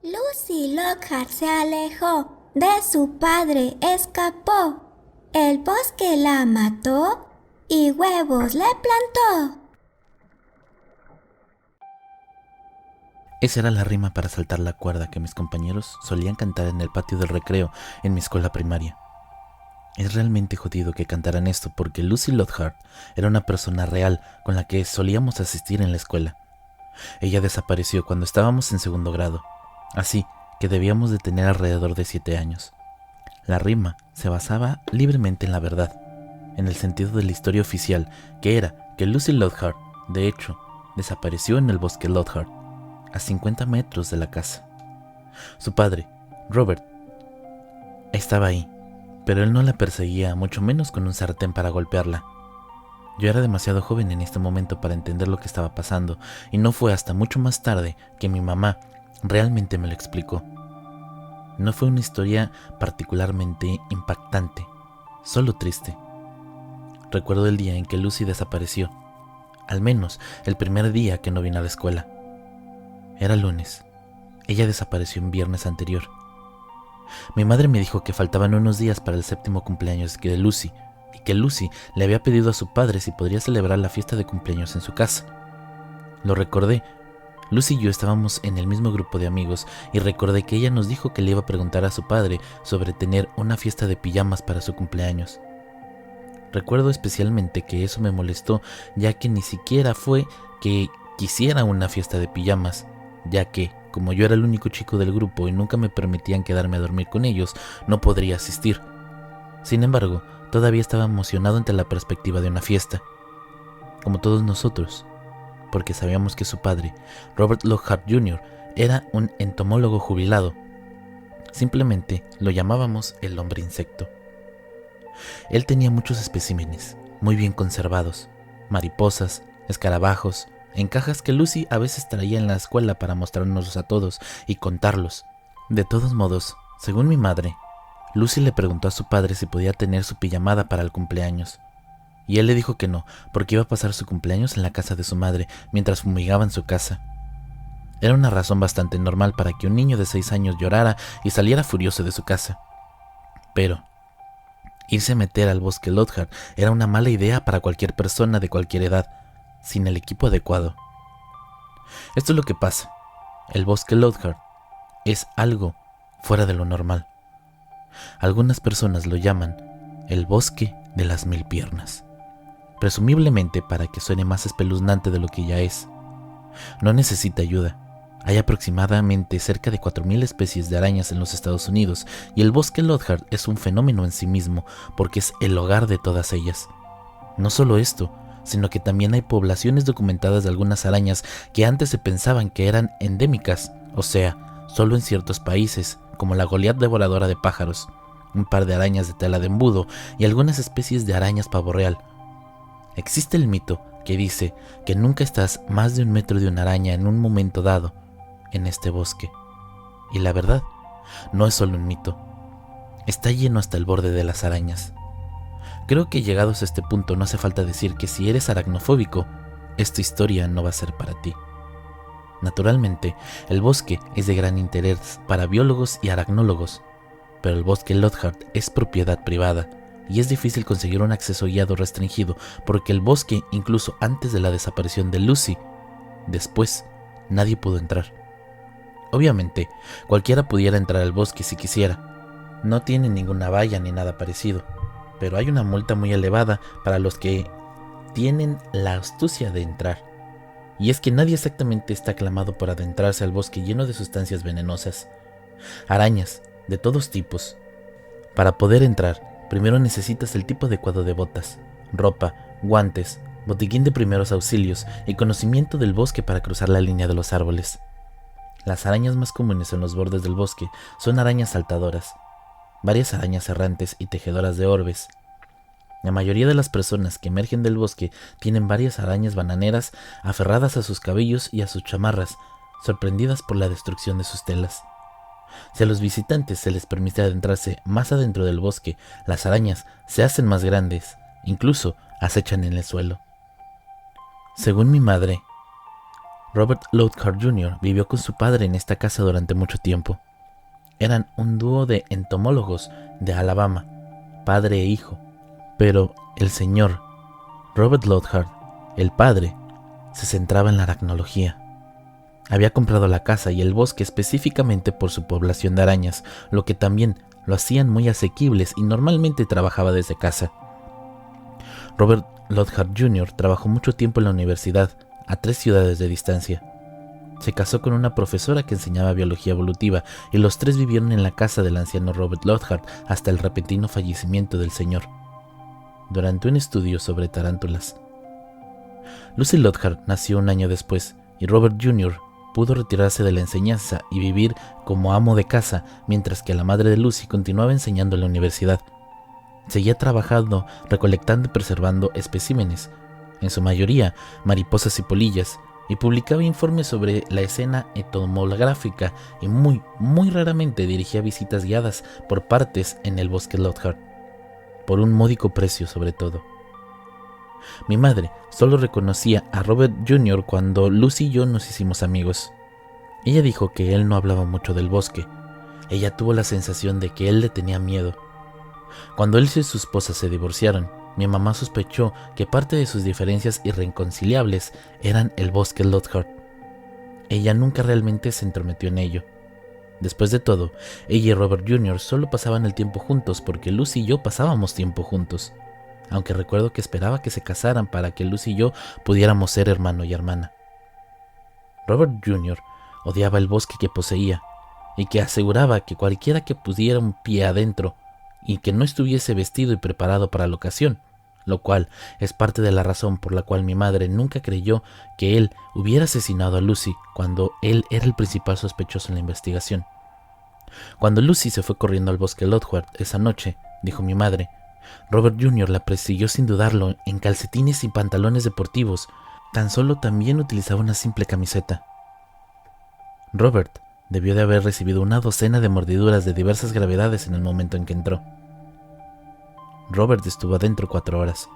Lucy Lockhart se alejó de su padre, escapó. El bosque la mató y huevos le plantó. Esa era la rima para saltar la cuerda que mis compañeros solían cantar en el patio del recreo en mi escuela primaria. Es realmente jodido que cantaran esto porque Lucy Lockhart era una persona real con la que solíamos asistir en la escuela. Ella desapareció cuando estábamos en segundo grado, así que debíamos de tener alrededor de 7 años. La rima se basaba libremente en la verdad, en el sentido de la historia oficial, que era que Lucy Lockhart, de hecho, desapareció en el bosque Lockhart, a 50 metros de la casa. Su padre, Robert, estaba ahí, pero él no la perseguía, mucho menos con un sartén para golpearla. Yo era demasiado joven en este momento para entender lo que estaba pasando, y no fue hasta mucho más tarde que mi mamá realmente me lo explicó. No fue una historia particularmente impactante, solo triste. Recuerdo el día en que Lucy desapareció, al menos el primer día que no vino a la escuela. Era lunes. Ella desapareció en viernes anterior. Mi madre me dijo que faltaban unos días para el 7º cumpleaños de Lucy y que Lucy le había pedido a su padre si podría celebrar la fiesta de cumpleaños en su casa. Lo recordé. Lucy y yo estábamos en el mismo grupo de amigos y recordé que ella nos dijo que le iba a preguntar a su padre sobre tener una fiesta de pijamas para su cumpleaños. Recuerdo especialmente que eso me molestó, ya que ni siquiera fue que quisiera una fiesta de pijamas, ya que, como yo era el único chico del grupo y nunca me permitían quedarme a dormir con ellos, no podría asistir. Sin embargo, todavía estaba emocionado ante la perspectiva de una fiesta, como todos nosotros, porque sabíamos que su padre, Robert Lockhart Jr., era un entomólogo jubilado. Simplemente lo llamábamos el hombre insecto. Él tenía muchos especímenes, muy bien conservados, mariposas, escarabajos, en cajas que Lucy a veces traía en la escuela para mostrárnoslos a todos y contarlos. De todos modos, según mi madre, Lucy le preguntó a su padre si podía tener su pijamada para el cumpleaños. Y él le dijo que no, porque iba a pasar su cumpleaños en la casa de su madre mientras fumigaban su casa. Era una razón bastante normal para que un niño de 6 años llorara y saliera furioso de su casa. Pero irse a meter al bosque Lockhart era una mala idea para cualquier persona de cualquier edad, sin el equipo adecuado. Esto es lo que pasa. El bosque Lockhart es algo fuera de lo normal. Algunas personas lo llaman el bosque de las 1000 piernas, presumiblemente para que suene más espeluznante de lo que ya es. No necesita ayuda. Hay aproximadamente cerca de 4000 especies de arañas en los Estados Unidos y el bosque Lockhart es un fenómeno en sí mismo porque es el hogar de todas ellas. No solo esto, sino que también hay poblaciones documentadas de algunas arañas que antes se pensaban que eran endémicas, o sea, solo en ciertos países, como la Goliat devoradora de pájaros, un par de arañas de tela de embudo y algunas especies de arañas pavo real. Existe el mito que dice que nunca estás más de 1 metro de una araña en un momento dado en este bosque. Y la verdad, no es solo un mito. Está lleno hasta el borde de las arañas. Creo que llegados a este punto no hace falta decir que si eres aracnofóbico, esta historia no va a ser para ti. Naturalmente, el bosque es de gran interés para biólogos y aracnólogos, pero el bosque Lockhart es propiedad privada y es difícil conseguir un acceso guiado restringido porque el bosque, incluso antes de la desaparición de Lucy, después nadie pudo entrar. Obviamente, cualquiera pudiera entrar al bosque si quisiera. No tiene ninguna valla ni nada parecido, pero hay una multa muy elevada para los que tienen la astucia de entrar. Y es que nadie exactamente está aclamado por adentrarse al bosque lleno de sustancias venenosas. Arañas, de todos tipos. Para poder entrar, primero necesitas el tipo adecuado de botas, ropa, guantes, botiquín de primeros auxilios y conocimiento del bosque para cruzar la línea de los árboles. Las arañas más comunes en los bordes del bosque son arañas saltadoras, varias arañas errantes y tejedoras de orbes. La mayoría de las personas que emergen del bosque tienen varias arañas bananeras aferradas a sus cabellos y a sus chamarras, sorprendidas por la destrucción de sus telas. Si a los visitantes se les permite adentrarse más adentro del bosque, las arañas se hacen más grandes, incluso acechan en el suelo. Según mi madre, Robert Lothar Jr. vivió con su padre en esta casa durante mucho tiempo. Eran un dúo de entomólogos de Alabama, padre e hijo, pero el señor Robert Lothar, el padre, se centraba en la aracnología. Había comprado la casa y el bosque específicamente por su población de arañas, lo que también lo hacían muy asequibles y normalmente trabajaba desde casa. Robert Lothar Jr. trabajó mucho tiempo en la universidad, a 3 ciudades de distancia. Se casó con una profesora que enseñaba biología evolutiva y los 3 vivieron en la casa del anciano Robert Lothar hasta el repentino fallecimiento del señor, durante un estudio sobre tarántulas. Lucy Lothar nació un año después y Robert Jr. pudo retirarse de la enseñanza y vivir como amo de casa, mientras que la madre de Lucy continuaba enseñando en la universidad. Seguía trabajando, recolectando y preservando especímenes, en su mayoría mariposas y polillas, y publicaba informes sobre la escena entomográfica y muy raramente dirigía visitas guiadas por partes en el bosque Lothar, por un módico precio sobre todo. Mi madre solo reconocía a Robert Jr. cuando Lucy y yo nos hicimos amigos. Ella dijo que él no hablaba mucho del bosque. Ella tuvo la sensación de que él le tenía miedo. Cuando él y su esposa se divorciaron, mi mamá sospechó que parte de sus diferencias irreconciliables eran el bosque Lothar. Ella nunca realmente se entrometió en ello. Después de todo, ella y Robert Jr. solo pasaban el tiempo juntos porque Lucy y yo pasábamos tiempo juntos, aunque recuerdo que esperaba que se casaran para que Lucy y yo pudiéramos ser hermano y hermana. Robert Jr. odiaba el bosque que poseía y que aseguraba que cualquiera que pusiera un pie adentro y que no estuviese vestido y preparado para la ocasión, lo cual es parte de la razón por la cual mi madre nunca creyó que él hubiera asesinado a Lucy cuando él era el principal sospechoso en la investigación. Cuando Lucy se fue corriendo al bosque Lothar esa noche, dijo mi madre, Robert Jr. la persiguió sin dudarlo en calcetines y pantalones deportivos, tan solo también utilizaba una simple camiseta. Robert debió de haber recibido una docena de mordiduras de diversas gravedades en el momento en que entró. Robert estuvo adentro 4 horas.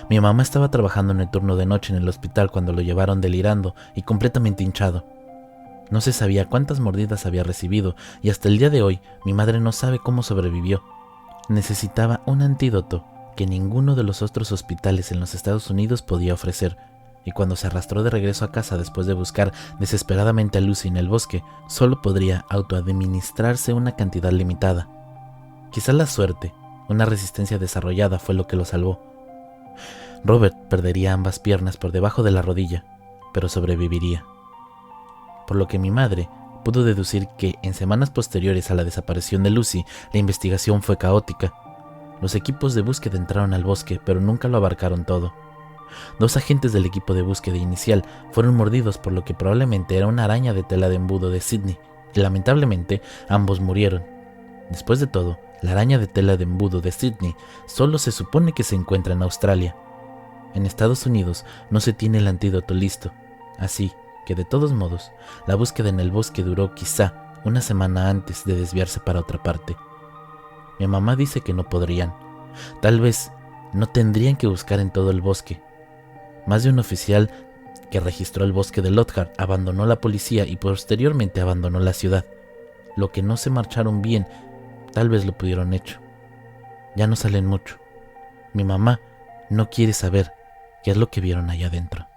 Mi mamá estaba trabajando en el turno de noche en el hospital cuando lo llevaron delirando y completamente hinchado. No se sabía cuántas mordidas había recibido y hasta el día de hoy mi madre no sabe cómo sobrevivió. Necesitaba un antídoto que ninguno de los otros hospitales en los Estados Unidos podía ofrecer, y cuando se arrastró de regreso a casa después de buscar desesperadamente a Lucy en el bosque, solo podría autoadministrarse una cantidad limitada. Quizás la suerte, una resistencia desarrollada fue lo que lo salvó. Robert perdería ambas piernas por debajo de la rodilla, pero sobreviviría. Por lo que mi madre pudo deducir que en semanas posteriores a la desaparición de Lucy, la investigación fue caótica. Los equipos de búsqueda entraron al bosque, pero nunca lo abarcaron todo. 2 agentes del equipo de búsqueda inicial fueron mordidos por lo que probablemente era una araña de tela de embudo de Sydney, y lamentablemente ambos murieron. Después de todo, la araña de tela de embudo de Sydney solo se supone que se encuentra en Australia. En Estados Unidos no se tiene el antídoto listo, así que de todos modos, la búsqueda en el bosque duró quizá una semana antes de desviarse para otra parte. Mi mamá dice que no podrían. Tal vez no tendrían que buscar en todo el bosque. Más de un oficial que registró el bosque de Lothar abandonó la policía y posteriormente abandonó la ciudad. Lo que no se marcharon bien, tal vez lo pudieron hecho. Ya no salen mucho. Mi mamá no quiere saber qué es lo que vieron allá adentro.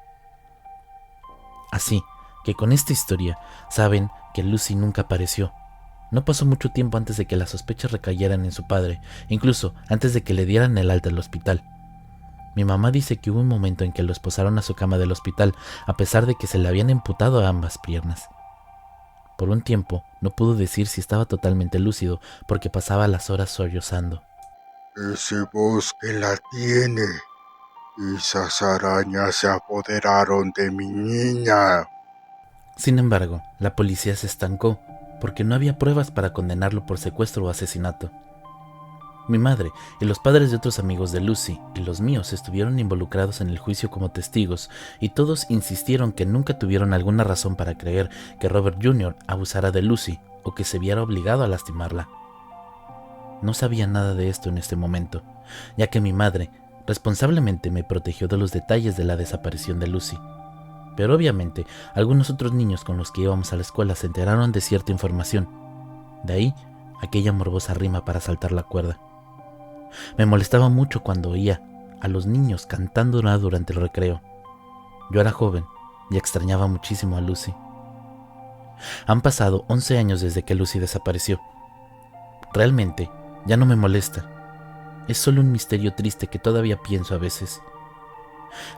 Así que con esta historia saben que Lucy nunca apareció. No pasó mucho tiempo antes de que las sospechas recayeran en su padre, incluso antes de que le dieran el alta al hospital. Mi mamá dice que hubo un momento en que lo esposaron a su cama del hospital, a pesar de que se le habían amputado a ambas piernas. Por un tiempo no pudo decir si estaba totalmente lúcido porque pasaba las horas sollozando. Ese bosque la tiene. Esas arañas se apoderaron de mi niña. Sin embargo, la policía se estancó porque no había pruebas para condenarlo por secuestro o asesinato. Mi madre y los padres de otros amigos de Lucy y los míos estuvieron involucrados en el juicio como testigos y todos insistieron que nunca tuvieron alguna razón para creer que Robert Jr. abusara de Lucy o que se viera obligado a lastimarla. No sabía nada de esto en este momento, ya que mi madre responsablemente me protegió de los detalles de la desaparición de Lucy. Pero obviamente, algunos otros niños con los que íbamos a la escuela se enteraron de cierta información. De ahí, aquella morbosa rima para saltar la cuerda. Me molestaba mucho cuando oía a los niños cantando durante el recreo. Yo era joven y extrañaba muchísimo a Lucy. Han pasado 11 años desde que Lucy desapareció. Realmente, ya no me molesta. Es solo un misterio triste que todavía pienso a veces.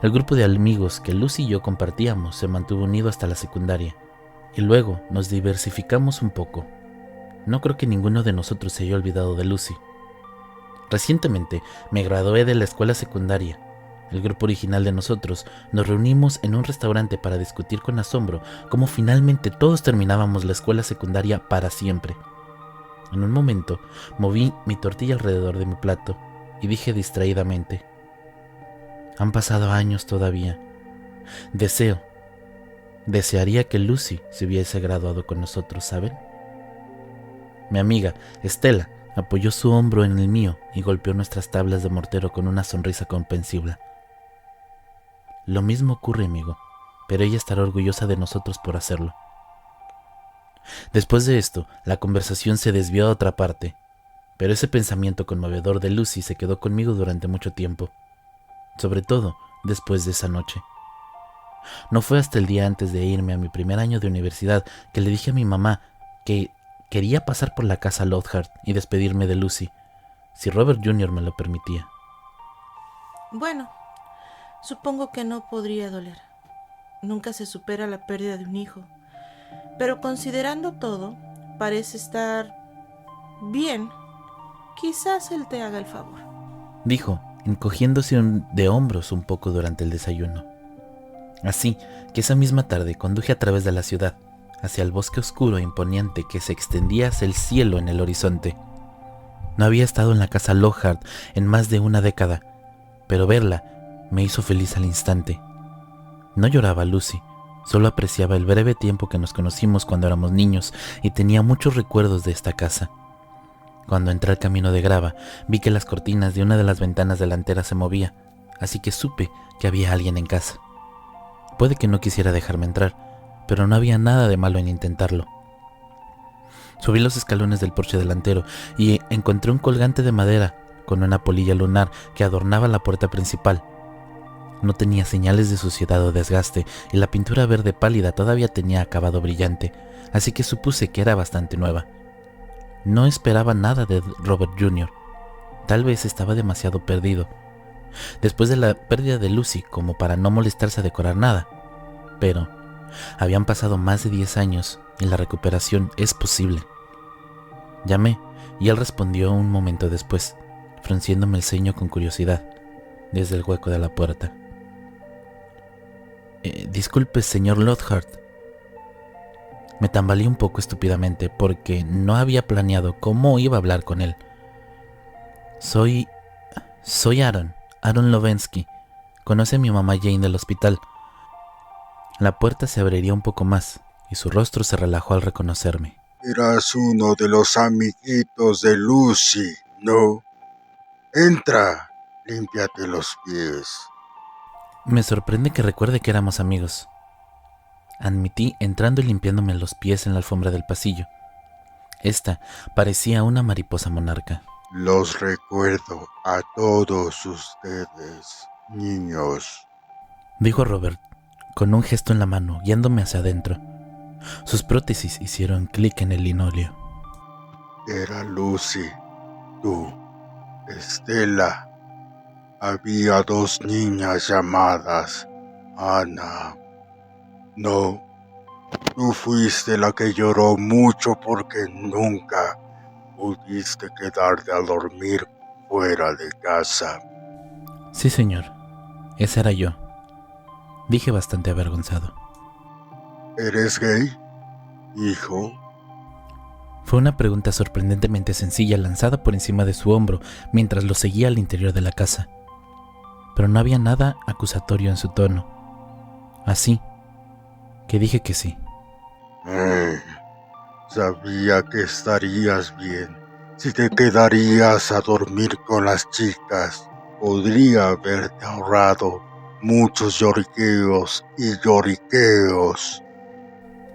El grupo de amigos que Lucy y yo compartíamos se mantuvo unido hasta la secundaria, y luego nos diversificamos un poco. No creo que ninguno de nosotros se haya olvidado de Lucy. Recientemente me gradué de la escuela secundaria. El grupo original de nosotros nos reunimos en un restaurante para discutir con asombro cómo finalmente todos terminábamos la escuela secundaria para siempre. En un momento moví mi tortilla alrededor de mi plato y dije distraídamente: han pasado años todavía. Desearía que Lucy se hubiese graduado con nosotros, ¿saben? Mi amiga, Estela, apoyó su hombro en el mío y golpeó nuestras tablas de mortero con una sonrisa comprensible. Lo mismo ocurre, amigo, pero ella estará orgullosa de nosotros por hacerlo. Después de esto, la conversación se desvió a otra parte, pero ese pensamiento conmovedor de Lucy se quedó conmigo durante mucho tiempo, sobre todo después de esa noche. No fue hasta el día antes de irme a mi primer año de universidad que le dije a mi mamá que quería pasar por la casa Lockhart y despedirme de Lucy, si Robert Jr. me lo permitía. Bueno, supongo que no podría doler. Nunca se supera la pérdida de un hijo. Pero considerando todo, parece estar bien. Quizás él te haga el favor, dijo, encogiéndose de hombros un poco durante el desayuno. Así que esa misma tarde conduje a través de la ciudad, hacia el bosque oscuro e imponente que se extendía hacia el cielo en el horizonte. No había estado en la casa Lockhart en más de una década, pero verla me hizo feliz al instante. No lloraba Lucy, solo apreciaba el breve tiempo que nos conocimos cuando éramos niños y tenía muchos recuerdos de esta casa. Cuando entré al camino de grava, vi que las cortinas de una de las ventanas delanteras se movía, así que supe que había alguien en casa. Puede que no quisiera dejarme entrar, pero no había nada de malo en intentarlo. Subí los escalones del porche delantero y encontré un colgante de madera con una polilla lunar que adornaba la puerta principal. No tenía señales de suciedad o desgaste y la pintura verde pálida todavía tenía acabado brillante, así que supuse que era bastante nueva. No esperaba nada de Robert Jr. Tal vez estaba demasiado perdido, después de la pérdida de Lucy, como para no molestarse a decorar nada. Pero habían pasado más de 10 años y la recuperación es posible. Llamé y él respondió un momento después, frunciéndome el ceño con curiosidad desde el hueco de la puerta. Disculpe, señor Lockhart. Me tambaleé un poco estúpidamente porque no había planeado cómo iba a hablar con él. Soy Aaron Lovensky. Conoce a mi mamá Jane del hospital. La puerta se abriría un poco más y su rostro se relajó al reconocerme. Eras uno de los amiguitos de Lucy, ¿no? Entra, límpiate los pies. Me sorprende que recuerde que éramos amigos, admití entrando y limpiándome los pies en la alfombra del pasillo. Esta parecía una mariposa monarca. Los recuerdo a todos ustedes, niños, dijo Robert, con un gesto en la mano, guiándome hacia adentro. Sus prótesis hicieron clic en el linóleo. Era Lucy, tú, Estela. Había 2 niñas llamadas Ana. No, tú fuiste la que lloró mucho porque nunca pudiste quedarte a dormir fuera de casa. Sí, señor, ese era yo, dije bastante avergonzado. ¿Eres gay, hijo? Fue una pregunta sorprendentemente sencilla lanzada por encima de su hombro mientras lo seguía al interior de la casa. Pero no había nada acusatorio en su tono. Así que dije que sí. Sabía que estarías bien si te quedarías a dormir con las chicas. Podría haberte ahorrado Muchos lloriqueos y lloriqueos.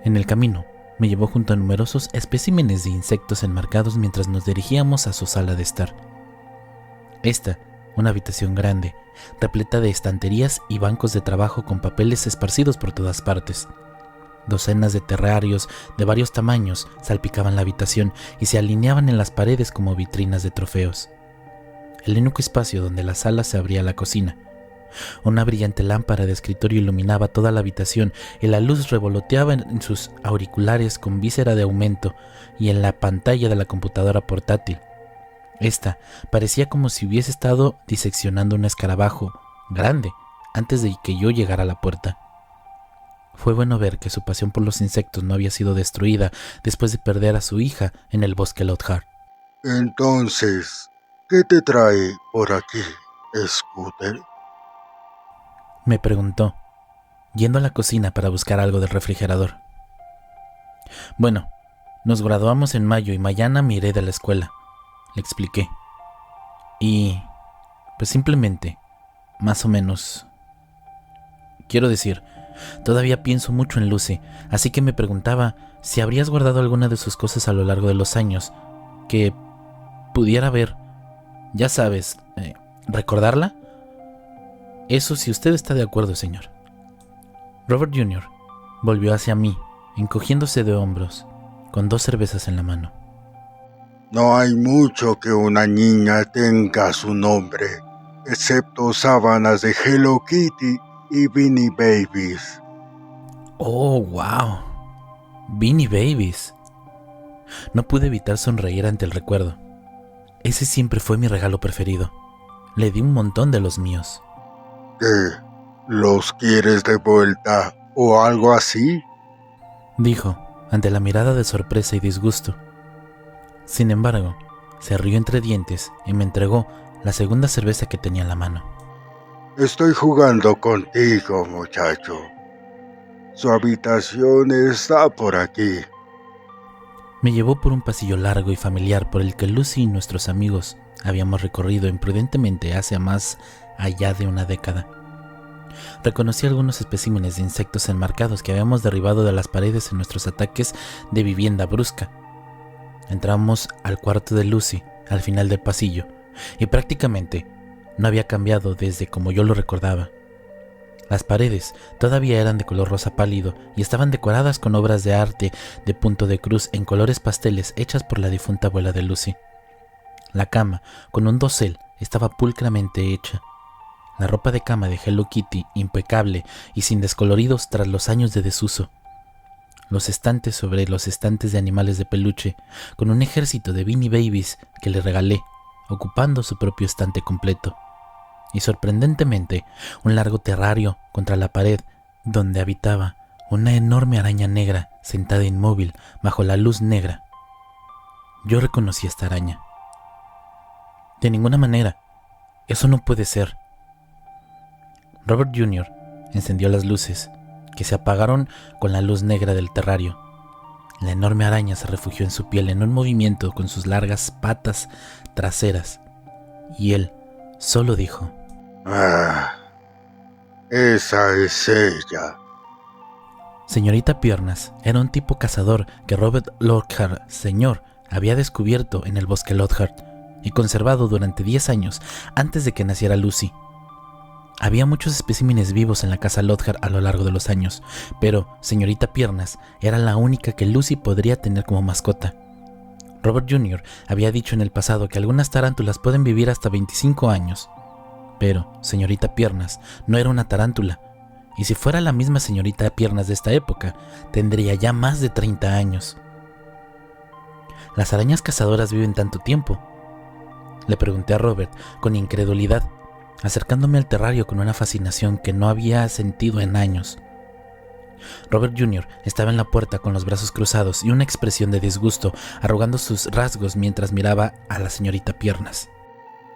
En el camino, me llevó junto a numerosos especímenes de insectos enmarcados mientras nos dirigíamos a su sala de estar. Esta, una habitación grande, repleta de estanterías y bancos de trabajo con papeles esparcidos por todas partes. Docenas de terrarios de varios tamaños salpicaban la habitación y se alineaban en las paredes como vitrinas de trofeos. El único espacio donde la sala se abría a la cocina. Una brillante lámpara de escritorio iluminaba toda la habitación y la luz revoloteaba en sus auriculares con víscera de aumento y en la pantalla de la computadora portátil. Esta parecía como si hubiese estado diseccionando un escarabajo grande antes de que yo llegara a la puerta. Fue bueno ver que su pasión por los insectos no había sido destruida después de perder a su hija en el bosque Lockhart. Entonces, ¿qué te trae por aquí, Scooter? Me preguntó, yendo a la cocina para buscar algo del refrigerador. Bueno, nos graduamos en mayo y mañana me iré de la escuela, le expliqué. Y, pues simplemente, más o menos. Quiero decir, todavía pienso mucho en Lucy, así que me preguntaba si habrías guardado alguna de sus cosas a lo largo de los años, que pudiera ver, ya sabes, ¿recordarla? Eso si usted está de acuerdo, señor. Robert Jr. volvió hacia mí, encogiéndose de hombros, con 2 cervezas en la mano. No hay mucho que una niña tenga su nombre, excepto sábanas de Hello Kitty y Beanie Babies. ¡Oh, wow! Beanie Babies. No pude evitar sonreír ante el recuerdo. Ese siempre fue mi regalo preferido. Le di un montón de los míos. ¿Qué? ¿Los quieres de vuelta o algo así? Dijo, ante la mirada de sorpresa y disgusto. Sin embargo, se rió entre dientes y me entregó la segunda cerveza que tenía en la mano. Estoy jugando contigo, muchacho. Su habitación está por aquí. Me llevó por un pasillo largo y familiar por el que Lucy y nuestros amigos habíamos recorrido imprudentemente hace más allá de una década. Reconocí algunos especímenes de insectos enmarcados que habíamos derribado de las paredes en nuestros ataques de vivienda brusca. Entramos al cuarto de Lucy, al final del pasillo, y prácticamente no había cambiado desde como yo lo recordaba. Las paredes todavía eran de color rosa pálido y estaban decoradas con obras de arte de punto de cruz en colores pasteles hechas por la difunta abuela de Lucy. La cama, con un dosel, estaba pulcramente hecha. La ropa de cama de Hello Kitty, impecable y sin descoloridos tras los años de desuso. Los estantes sobre los estantes de animales de peluche, con un ejército de Beanie Babies que le regalé, ocupando su propio estante completo. Y sorprendentemente, un largo terrario contra la pared, donde habitaba una enorme araña negra sentada inmóvil bajo la luz negra. Yo reconocí esta araña. De ninguna manera, eso no puede ser. Robert Jr. encendió las luces, que se apagaron con la luz negra del terrario. La enorme araña se refugió en su piel en un movimiento con sus largas patas traseras, y él solo dijo: Esa es ella. Señorita Piernas era un tipo cazador que Robert Lockhart, señor, había descubierto en el bosque Lockhart y conservado durante 10 años antes de que naciera Lucy. Había muchos especímenes vivos en la casa Lockhart a lo largo de los años, pero señorita Piernas era la única que Lucy podría tener como mascota. Robert Jr. había dicho en el pasado que algunas tarántulas pueden vivir hasta 25 años. Pero señorita Piernas no era una tarántula, y si fuera la misma señorita Piernas de esta época, tendría ya más de 30 años. ¿Las arañas cazadoras viven tanto tiempo?, le pregunté a Robert con incredulidad, acercándome al terrario con una fascinación que no había sentido en años. Robert Jr. estaba en la puerta con los brazos cruzados y una expresión de disgusto arrugando sus rasgos mientras miraba a la señorita Piernas.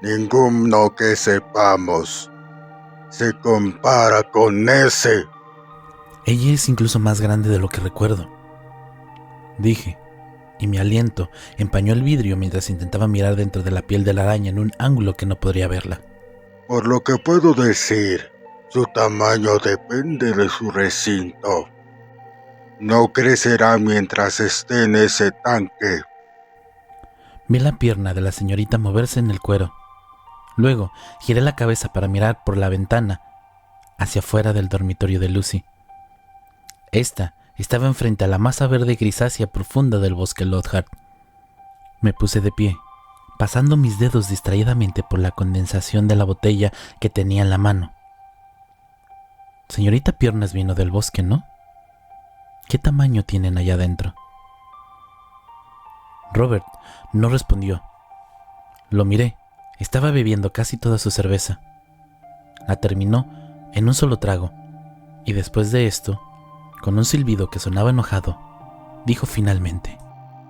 Ninguno que sepamos se compara con ese. Ella es incluso más grande de lo que recuerdo, dije, y mi aliento empañó el vidrio mientras intentaba mirar dentro de la piel de la araña en un ángulo que no podría verla. Por lo que puedo decir, Su tamaño depende de su recinto. No crecerá mientras esté en ese tanque. Vi la pierna de la señorita moverse en el cuero. Luego giré la cabeza para mirar por la ventana hacia afuera del dormitorio de Lucy. Esta estaba enfrente a la masa verde grisácea profunda del bosque Lockhart. Me puse de pie, pasando mis dedos distraídamente por la condensación de la botella que tenía en la mano. Señorita Piernas vino del bosque, ¿no? ¿Qué tamaño tienen allá adentro? Robert no respondió. Lo miré. Estaba bebiendo casi toda su cerveza. La terminó en un solo trago, y después de esto, con un silbido que sonaba enojado, dijo finalmente: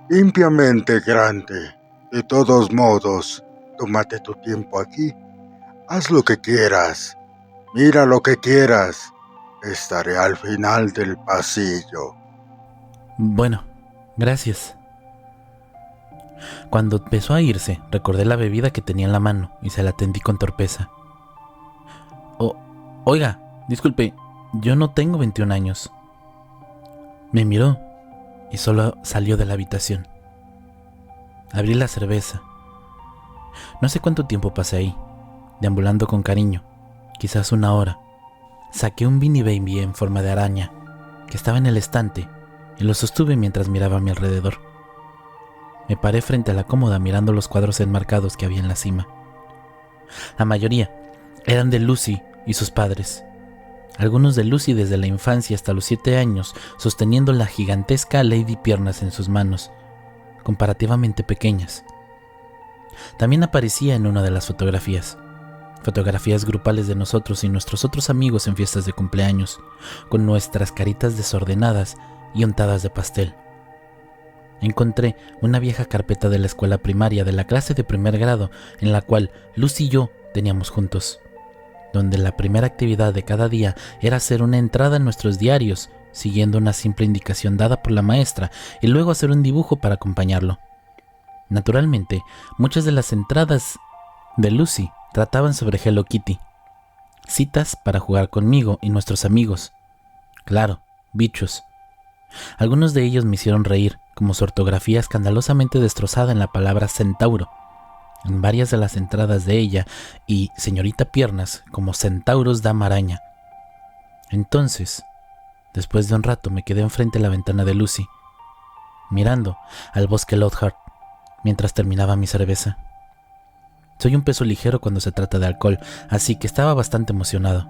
Limpiamente grande. De todos modos, tómate tu tiempo aquí. Haz lo que quieras. Mira lo que quieras. Estaré al final del pasillo. Bueno, gracias. Cuando empezó a irse, recordé la bebida que tenía en la mano y se la tendí con torpeza. Oiga, disculpe, yo no tengo 21 años. Me miró y solo salió de la habitación. Abrí la cerveza. No sé cuánto tiempo pasé ahí, deambulando con cariño, quizás 1 hora. Saqué un Beanie Baby en forma de araña, que estaba en el estante, y lo sostuve mientras miraba a mi alrededor. Me paré frente a la cómoda mirando los cuadros enmarcados que había en la cima. La mayoría eran de Lucy y sus padres. Algunos de Lucy desde la infancia hasta los 7 años, sosteniendo la gigantesca Lady Piernas en sus manos, comparativamente pequeñas. También aparecía en una de las fotografías grupales de nosotros y nuestros otros amigos en fiestas de cumpleaños, con nuestras caritas desordenadas y untadas de pastel. Encontré una vieja carpeta de la escuela primaria de la clase de primer grado en la cual Lucy y yo teníamos juntos, donde la primera actividad de cada día era hacer una entrada en nuestros diarios, siguiendo una simple indicación dada por la maestra, y luego hacer un dibujo para acompañarlo. Naturalmente, muchas de las entradas de Lucy trataban sobre Hello Kitty, citas para jugar conmigo y nuestros amigos. Claro, bichos. Algunos de ellos me hicieron reír, como su ortografía escandalosamente destrozada en la palabra centauro, en varias de las entradas de ella, y señorita Piernas como centauros dama araña. Entonces, después de un rato, me quedé enfrente de la ventana de Lucy, mirando al bosque Lockhart, mientras terminaba mi cerveza. Soy un peso ligero cuando se trata de alcohol, así que estaba bastante emocionado.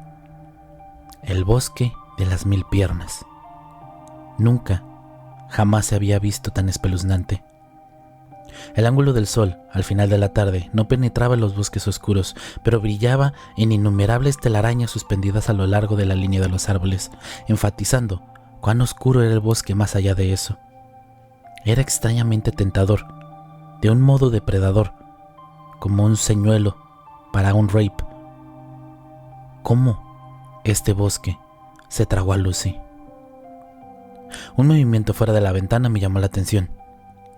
El bosque de las 1000 piernas. Nunca, jamás se había visto tan espeluznante. El ángulo del sol, al final de la tarde, no penetraba en los bosques oscuros, pero brillaba en innumerables telarañas suspendidas a lo largo de la línea de los árboles, enfatizando cuán oscuro era el bosque más allá de eso. Era extrañamente tentador, de un modo depredador, como un señuelo para un rape. ¿Cómo este bosque se tragó a Lucy? Un movimiento fuera de la ventana me llamó la atención.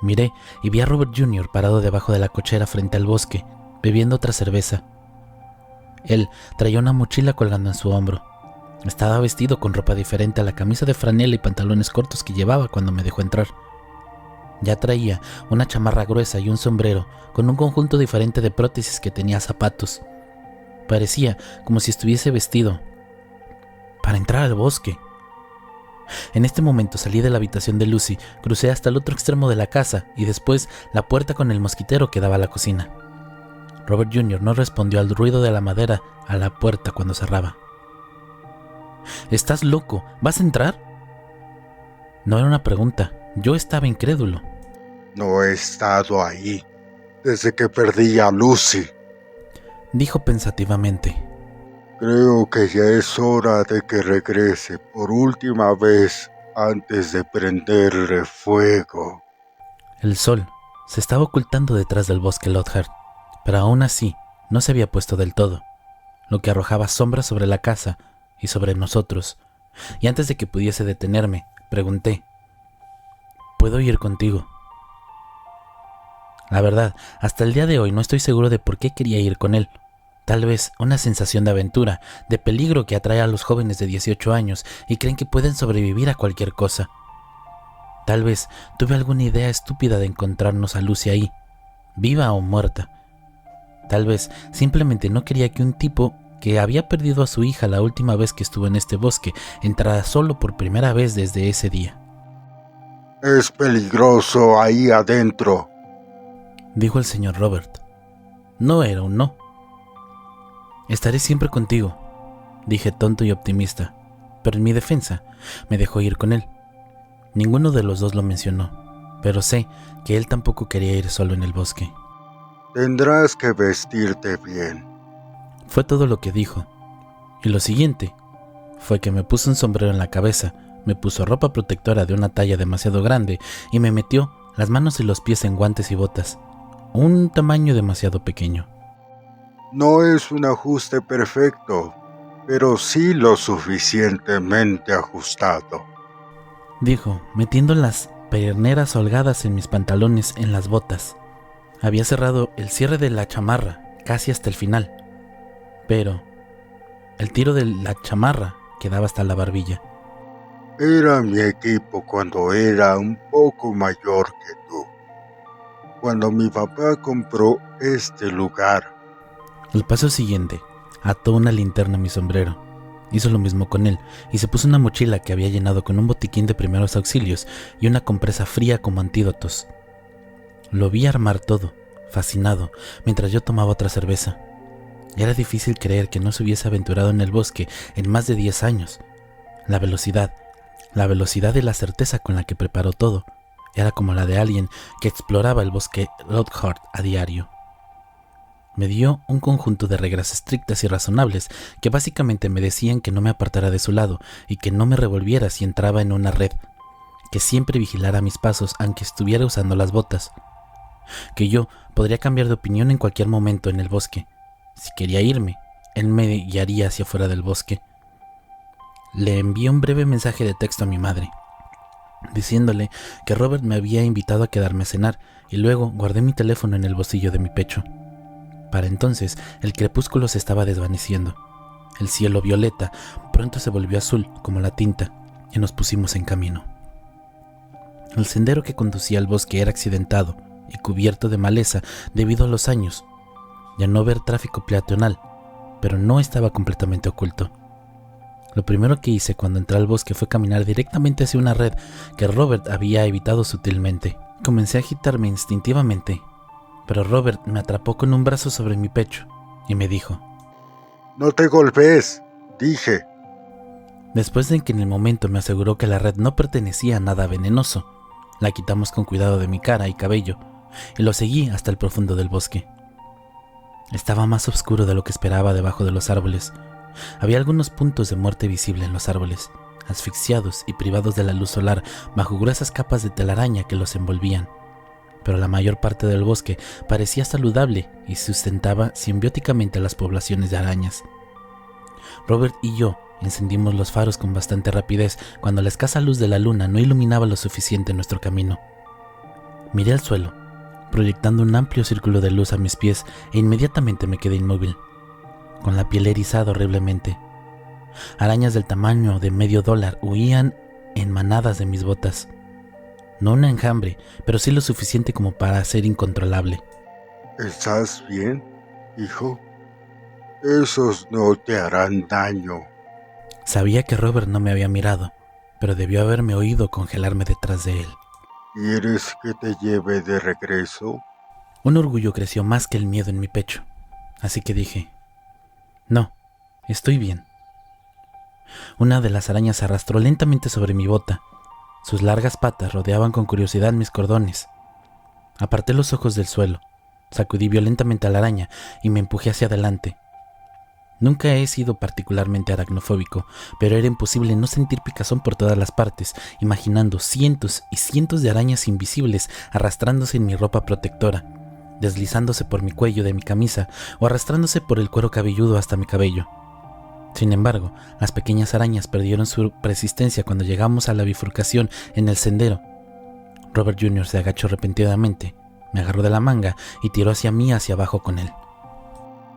Miré y vi a Robert Jr. parado debajo de la cochera frente al bosque, bebiendo otra cerveza. Él traía una mochila colgando en su hombro. Estaba vestido con ropa diferente a la camisa de franela y pantalones cortos que llevaba cuando me dejó entrar. Ya traía una chamarra gruesa y un sombrero con un conjunto diferente de prótesis que tenía zapatos. Parecía como si estuviese vestido para entrar al bosque. En este momento salí de la habitación de Lucy, crucé hasta el otro extremo de la casa y después la puerta con el mosquitero que daba a la cocina. Robert Jr. no respondió al ruido de la madera a la puerta cuando cerraba. ¿Estás loco? ¿Vas a entrar? No era una pregunta, yo estaba incrédulo. No he estado ahí desde que perdí a Lucy, dijo pensativamente. Creo que ya es hora de que regrese por última vez antes de prenderle fuego. El sol se estaba ocultando detrás del bosque Lockhart, pero aún así no se había puesto del todo, lo que arrojaba sombras sobre la casa y sobre nosotros, y antes de que pudiese detenerme, pregunté: ¿puedo ir contigo? La verdad, hasta el día de hoy no estoy seguro de por qué quería ir con él. Tal vez una sensación de aventura, de peligro que atrae a los jóvenes de 18 años y creen que pueden sobrevivir a cualquier cosa. Tal vez tuve alguna idea estúpida de encontrarnos a Lucy ahí, viva o muerta. Tal vez simplemente no quería que un tipo que había perdido a su hija la última vez que estuvo en este bosque entrara solo por primera vez desde ese día. Es peligroso ahí adentro, dijo el señor Robert. No era un no. Estaré siempre contigo, dije tonto y optimista, pero en mi defensa me dejó ir con él. Ninguno de los dos lo mencionó, pero sé que él tampoco quería ir solo en el bosque. Tendrás que vestirte bien. Fue todo lo que dijo. Y lo siguiente fue que me puso un sombrero en la cabeza, me puso ropa protectora de una talla demasiado grande y me metió las manos y los pies en guantes y botas, un tamaño demasiado pequeño. No es un ajuste perfecto, pero sí lo suficientemente ajustado, dijo, metiendo las perneras holgadas en mis pantalones en las botas. Había cerrado el cierre de la chamarra casi hasta el final, pero el tiro de la chamarra quedaba hasta la barbilla. Era mi equipo cuando era un poco mayor que tú. Cuando mi papá compró este lugar. El paso siguiente, ató una linterna a mi sombrero. Hizo lo mismo con él y se puso una mochila que había llenado con un botiquín de primeros auxilios y una compresa fría como antídotos. Lo vi armar todo, fascinado, mientras yo tomaba otra cerveza. Era difícil creer que no se hubiese aventurado en el bosque en más de 10 años. La velocidad y la certeza con la que preparó todo era como la de alguien que exploraba el bosque Lockhart a diario. Me dio un conjunto de reglas estrictas y razonables que básicamente me decían que no me apartara de su lado y que no me revolviera si entraba en una red, que siempre vigilara mis pasos aunque estuviera usando las botas, que yo podría cambiar de opinión en cualquier momento en el bosque. Si quería irme, él me guiaría hacia fuera del bosque. Le envié un breve mensaje de texto a mi madre, diciéndole que Robert me había invitado a quedarme a cenar, y luego guardé mi teléfono en el bolsillo de mi pecho. Para entonces, el crepúsculo se estaba desvaneciendo. El cielo violeta pronto se volvió azul como la tinta, y nos pusimos en camino. El sendero que conducía al bosque era accidentado y cubierto de maleza debido a los años, y a no ver tráfico peatonal, pero no estaba completamente oculto. Lo primero que hice cuando entré al bosque fue caminar directamente hacia una red que Robert había evitado sutilmente. Comencé a agitarme instintivamente, pero Robert me atrapó con un brazo sobre mi pecho y me dijo: «No te golpees», dije. Después de que en el momento me aseguró que la red no pertenecía a nada venenoso, la quitamos con cuidado de mi cara y cabello y lo seguí hasta el profundo del bosque. Estaba más oscuro de lo que esperaba debajo de los árboles. Había algunos puntos de muerte visible en los árboles, asfixiados y privados de la luz solar bajo gruesas capas de telaraña que los envolvían. Pero la mayor parte del bosque parecía saludable y sustentaba simbióticamente a las poblaciones de arañas. Robert y yo encendimos los faros con bastante rapidez cuando la escasa luz de la luna no iluminaba lo suficiente nuestro camino. Miré al suelo, proyectando un amplio círculo de luz a mis pies, e inmediatamente me quedé inmóvil, con la piel erizada horriblemente. Arañas del tamaño de $10 huían en manadas de mis botas. No un enjambre, pero sí lo suficiente como para ser incontrolable. «¿Estás bien, hijo? Esos no te harán daño». Sabía que Robert no me había mirado, pero debió haberme oído congelarme detrás de él. ¿Quieres que te lleve de regreso? Un orgullo creció más que el miedo en mi pecho, así que dije: «No, estoy bien». Una de las arañas se arrastró lentamente sobre mi bota. Sus largas patas rodeaban con curiosidad mis cordones. Aparté los ojos del suelo, sacudí violentamente a la araña y me empujé hacia adelante. Nunca he sido particularmente aracnofóbico, pero era imposible no sentir picazón por todas las partes, imaginando cientos y cientos de arañas invisibles arrastrándose en mi ropa protectora, deslizándose por mi cuello de mi camisa o arrastrándose por el cuero cabelludo hasta mi cabello. Sin embargo, las pequeñas arañas perdieron su persistencia cuando llegamos a la bifurcación en el sendero. Robert Jr. se agachó repentinamente, me agarró de la manga y tiró hacia mí hacia abajo con él.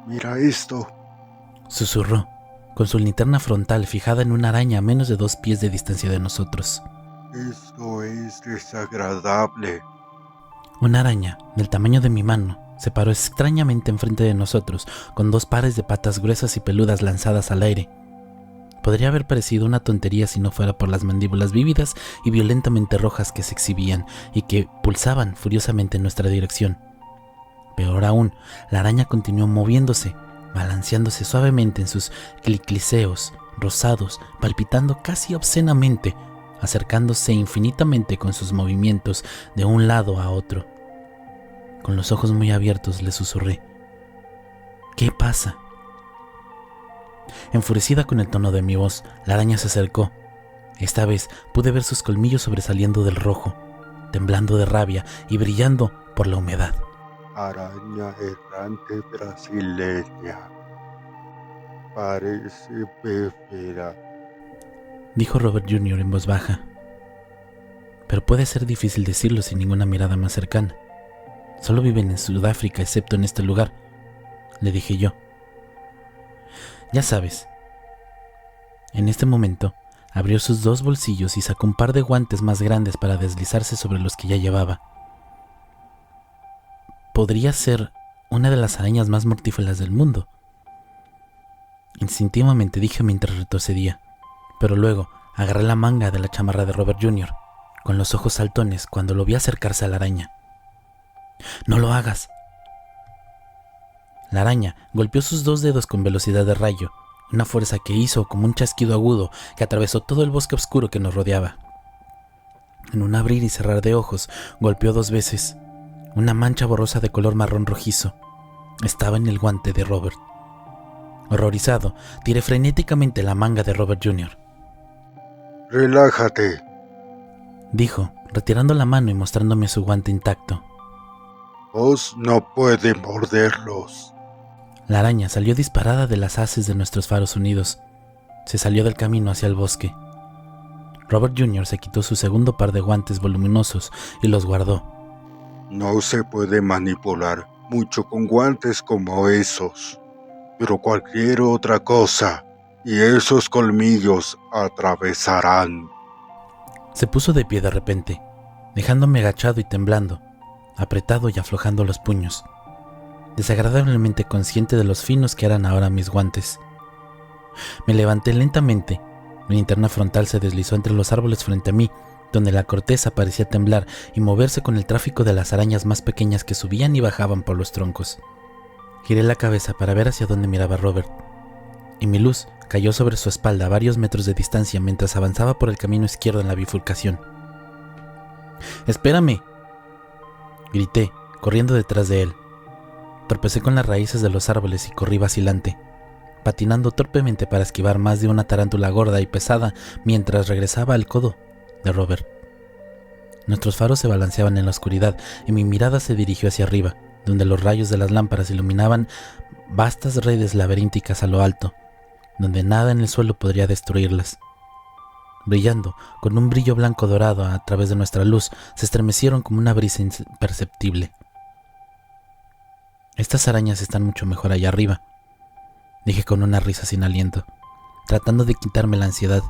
Mira esto. Susurró, con su linterna frontal fijada en una araña a menos de 2 pies de distancia de nosotros. Esto es desagradable. Una araña, del tamaño de mi mano, se paró extrañamente enfrente de nosotros, con 2 pares de patas gruesas y peludas lanzadas al aire. Podría haber parecido una tontería si no fuera por las mandíbulas vívidas y violentamente rojas que se exhibían y que pulsaban furiosamente en nuestra dirección. Peor aún, la araña continuó moviéndose, balanceándose suavemente en sus clicliceos rosados, palpitando casi obscenamente, acercándose infinitamente con sus movimientos de un lado a otro. Con los ojos muy abiertos le susurré: ¿Qué pasa? Enfurecida con el tono de mi voz, la araña se acercó. Esta vez pude ver sus colmillos sobresaliendo del rojo, temblando de rabia y brillando por la humedad. Araña errante brasileña. Parece béfera, dijo Robert Jr. en voz baja. Pero puede ser difícil decirlo sin ninguna mirada más cercana. Solo viven en Sudáfrica excepto en este lugar, le dije yo. Ya sabes. En este momento, abrió sus 2 bolsillos y sacó un par de guantes más grandes para deslizarse sobre los que ya llevaba. Podría ser una de las arañas más mortíferas del mundo. Instintivamente dije mientras retrocedía, pero luego agarré la manga de la chamarra de Robert Jr., con los ojos saltones cuando lo vi acercarse a la araña. ¡No lo hagas! La araña golpeó sus 2 dedos con velocidad de rayo, una fuerza que hizo como un chasquido agudo que atravesó todo el bosque oscuro que nos rodeaba. En un abrir y cerrar de ojos, golpeó 2 veces. Una mancha borrosa de color marrón rojizo estaba en el guante de Robert. Horrorizado, tiré frenéticamente la manga de Robert Jr. Relájate, dijo, retirando la mano y mostrándome su guante intacto. Vos no puede morderlos. La araña salió disparada de las haces de nuestros faros unidos. Se salió del camino hacia el bosque. Robert Jr. se quitó su segundo par de guantes voluminosos y los guardó. No se puede manipular mucho con guantes como esos, pero cualquier otra cosa, y esos colmillos atravesarán. Se puso de pie de repente, dejándome agachado y temblando, apretado y aflojando los puños, desagradablemente consciente de los finos que eran ahora mis guantes. Me levanté lentamente. Mi linterna frontal se deslizó entre los árboles frente a mí, donde la corteza parecía temblar y moverse con el tráfico de las arañas más pequeñas que subían y bajaban por los troncos. Giré la cabeza para ver hacia dónde miraba Robert, y mi luz cayó sobre su espalda a varios metros de distancia mientras avanzaba por el camino izquierdo en la bifurcación. ¡Espérame!, grité, corriendo detrás de él. Tropecé con las raíces de los árboles y corrí vacilante, patinando torpemente para esquivar más de una tarántula gorda y pesada mientras regresaba al codo de Robert. Nuestros faros se balanceaban en la oscuridad y mi mirada se dirigió hacia arriba, donde los rayos de las lámparas iluminaban vastas redes laberínticas a lo alto, donde nada en el suelo podría destruirlas. Brillando con un brillo blanco dorado a través de nuestra luz, se estremecieron como una brisa imperceptible. Estas arañas están mucho mejor allá arriba, dije con una risa sin aliento, tratando de quitarme la ansiedad.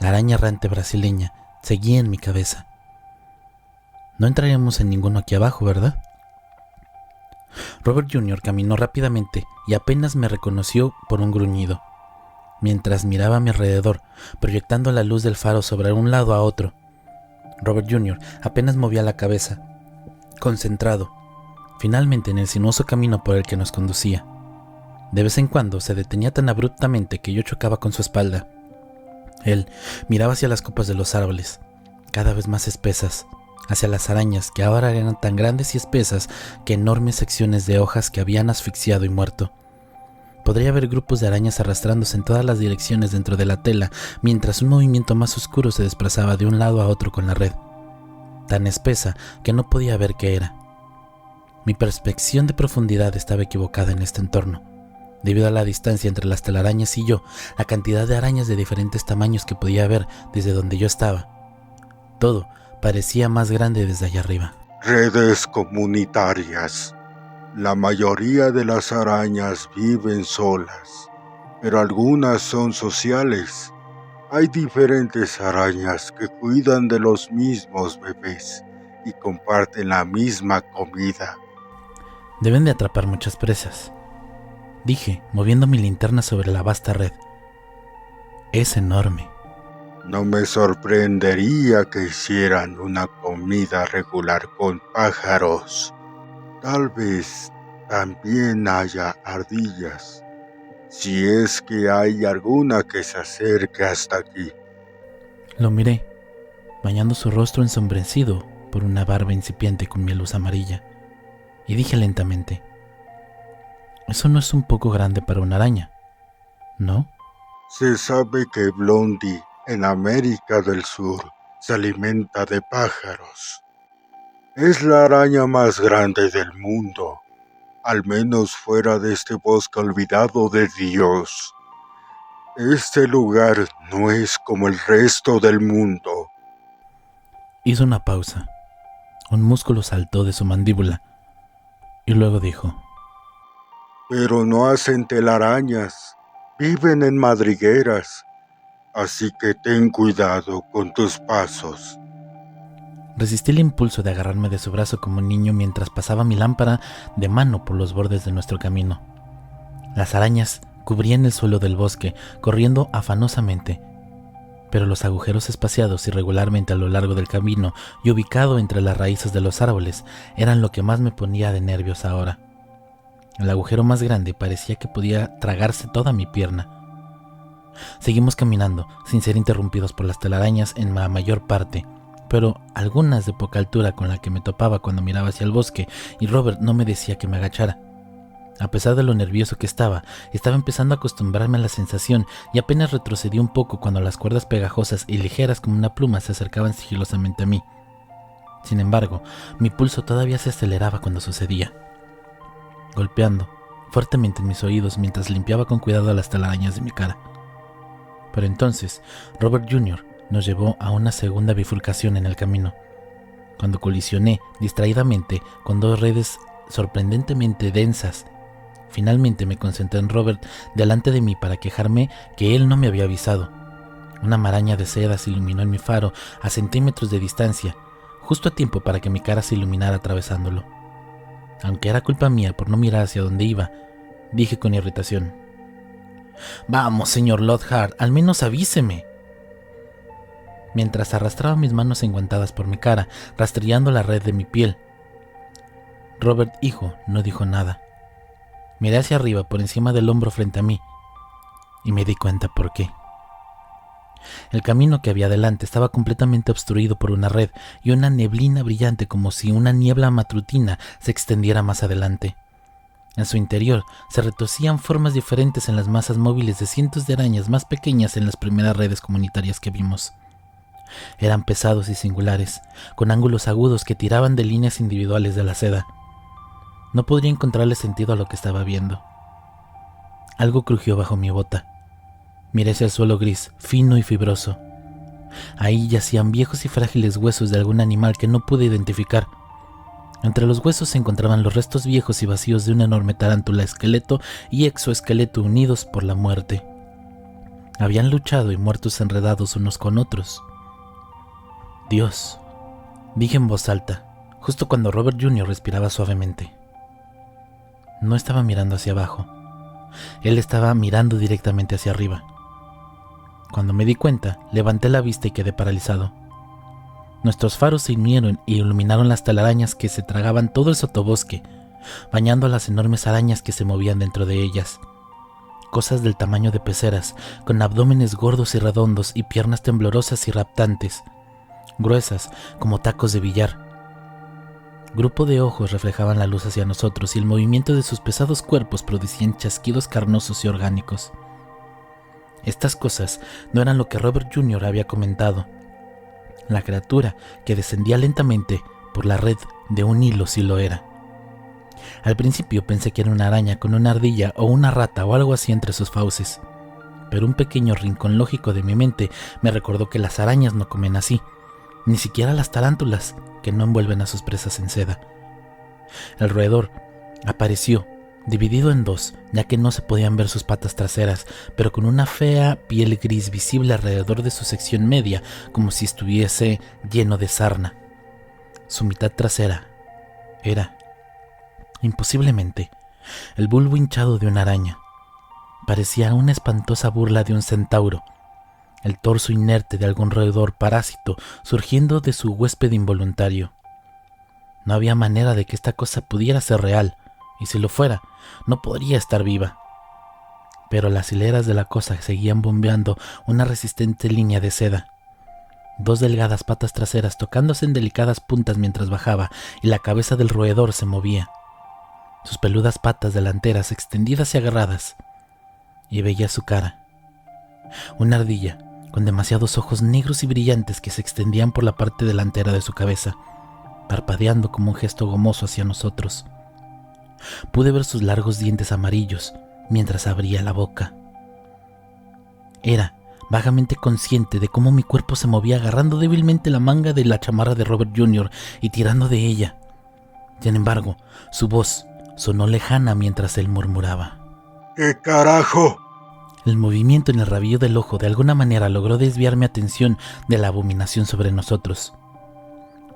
La araña errante brasileña seguía en mi cabeza. No entraremos en ninguno aquí abajo, ¿verdad? Robert Jr. caminó rápidamente y apenas me reconoció por un gruñido, mientras miraba a mi alrededor, proyectando la luz del faro sobre un lado a otro. Robert Jr. apenas movía la cabeza, concentrado, finalmente en el sinuoso camino por el que nos conducía. De vez en cuando se detenía tan abruptamente que yo chocaba con su espalda. Él miraba hacia las copas de los árboles, cada vez más espesas, hacia las arañas que ahora eran tan grandes y espesas que enormes secciones de hojas que habían asfixiado y muerto. Podría ver grupos de arañas arrastrándose en todas las direcciones dentro de la tela, mientras un movimiento más oscuro se desplazaba de un lado a otro con la red, tan espesa que no podía ver qué era. Mi percepción de profundidad estaba equivocada en este entorno. Debido a la distancia entre las telarañas y yo, la cantidad de arañas de diferentes tamaños que podía ver desde donde yo estaba, todo parecía más grande desde allá arriba. Redes comunitarias. La mayoría de las arañas viven solas, pero algunas son sociales. Hay diferentes arañas que cuidan de los mismos bebés y comparten la misma comida. Deben de atrapar muchas presas, dije, moviendo mi linterna sobre la vasta red. Es enorme. No me sorprendería que hicieran una comida regular con pájaros. Tal vez también haya ardillas, si es que hay alguna que se acerque hasta aquí. Lo miré, bañando su rostro ensombrecido por una barba incipiente con mi luz amarilla, y dije lentamente: eso no es un poco grande para una araña, ¿no? Se sabe que Blondie, en América del Sur, se alimenta de pájaros. Es la araña más grande del mundo, al menos fuera de este bosque olvidado de Dios. Este lugar no es como el resto del mundo. Hizo una pausa. Un músculo saltó de su mandíbula y luego dijo: Pero no hacen telarañas, viven en madrigueras, así que ten cuidado con tus pasos. Resistí el impulso de agarrarme de su brazo como un niño mientras pasaba mi lámpara de mano por los bordes de nuestro camino. Las arañas cubrían el suelo del bosque, corriendo afanosamente, pero los agujeros espaciados irregularmente a lo largo del camino y ubicado entre las raíces de los árboles eran lo que más me ponía de nervios ahora. El agujero más grande parecía que podía tragarse toda mi pierna. Seguimos caminando, sin ser interrumpidos por las telarañas en la mayor parte, pero algunas de poca altura con la que me topaba cuando miraba hacia el bosque, y Robert no me decía que me agachara. A pesar de lo nervioso que estaba empezando a acostumbrarme a la sensación y apenas retrocedí un poco cuando las cuerdas pegajosas y ligeras como una pluma se acercaban sigilosamente a mí. Sin embargo, mi pulso todavía se aceleraba cuando sucedía, golpeando fuertemente en mis oídos mientras limpiaba con cuidado las telarañas de mi cara. Pero entonces, Robert Jr. nos llevó a una segunda bifurcación en el camino, cuando colisioné distraídamente con dos redes sorprendentemente densas. Finalmente me concentré en Robert delante de mí para quejarme que él no me había avisado. Una maraña de seda se iluminó en mi faro a centímetros de distancia, justo a tiempo para que mi cara se iluminara atravesándolo. Aunque era culpa mía por no mirar hacia donde iba, dije con irritación: «Vamos, señor Lockhart, al menos avíseme». Mientras arrastraba mis manos enguantadas por mi cara, rastreando la red de mi piel. Robert, hijo, no dijo nada. Miré hacia arriba por encima del hombro frente a mí y me di cuenta por qué. El camino que había delante estaba completamente obstruido por una red y una neblina brillante, como si una niebla matutina se extendiera más adelante. En su interior se retorcían formas diferentes en las masas móviles de cientos de arañas más pequeñas en las primeras redes comunitarias que vimos. Eran pesados y singulares, con ángulos agudos que tiraban de líneas individuales de la seda. No podría encontrarle sentido a lo que estaba viendo. Algo crujió bajo mi bota. Miré hacia el suelo gris, fino y fibroso. Ahí yacían viejos y frágiles huesos de algún animal que no pude identificar. Entre los huesos se encontraban los restos viejos y vacíos de una enorme tarántula, esqueleto y exoesqueleto unidos por la muerte. Habían luchado y muertos enredados unos con otros. Dios, dije en voz alta, justo cuando Robert Jr. respiraba suavemente. No estaba mirando hacia abajo. Él estaba mirando directamente hacia arriba. Cuando me di cuenta, levanté la vista y quedé paralizado. Nuestros faros se unieron y iluminaron las telarañas que se tragaban todo el sotobosque, bañando a las enormes arañas que se movían dentro de ellas. Cosas del tamaño de peceras, con abdómenes gordos y redondos y piernas temblorosas y raptantes, gruesas como tacos de billar. Grupo de ojos reflejaban la luz hacia nosotros y el movimiento de sus pesados cuerpos producían chasquidos carnosos y orgánicos. Estas cosas no eran lo que Robert Jr. había comentado. La criatura que descendía lentamente por la red de un hilo sí lo era. Al principio pensé que era una araña con una ardilla o una rata o algo así entre sus fauces, pero un pequeño rincón lógico de mi mente me recordó que las arañas no comen así, ni siquiera las tarántulas, que no envuelven a sus presas en seda. El roedor Apareció, dividido en dos, ya que no se podían ver sus patas traseras, pero con una fea piel gris visible alrededor de su sección media, como si estuviese lleno de sarna. Su mitad trasera era, imposiblemente, el bulbo hinchado de una araña. Parecía una espantosa burla de un centauro, el torso inerte de algún roedor parásito surgiendo de su huésped involuntario. No había manera de que esta cosa pudiera ser real, y si lo fuera, no podría estar viva. Pero las hileras de la cosa seguían bombeando una resistente línea de seda. Dos delgadas patas traseras tocándose en delicadas puntas mientras bajaba, y la cabeza del roedor se movía. Sus peludas patas delanteras extendidas y agarradas, y veía su cara. Una ardilla, con demasiados ojos negros y brillantes que se extendían por la parte delantera de su cabeza, parpadeando como un gesto gomoso hacia nosotros. Pude ver sus largos dientes amarillos mientras abría la boca. Era vagamente consciente de cómo mi cuerpo se movía agarrando débilmente la manga de la chamarra de Robert Jr. y tirando de ella. Sin embargo, su voz sonó lejana mientras él murmuraba: ¿Qué carajo? El movimiento en el rabillo del ojo de alguna manera logró desviar mi atención de la abominación sobre nosotros.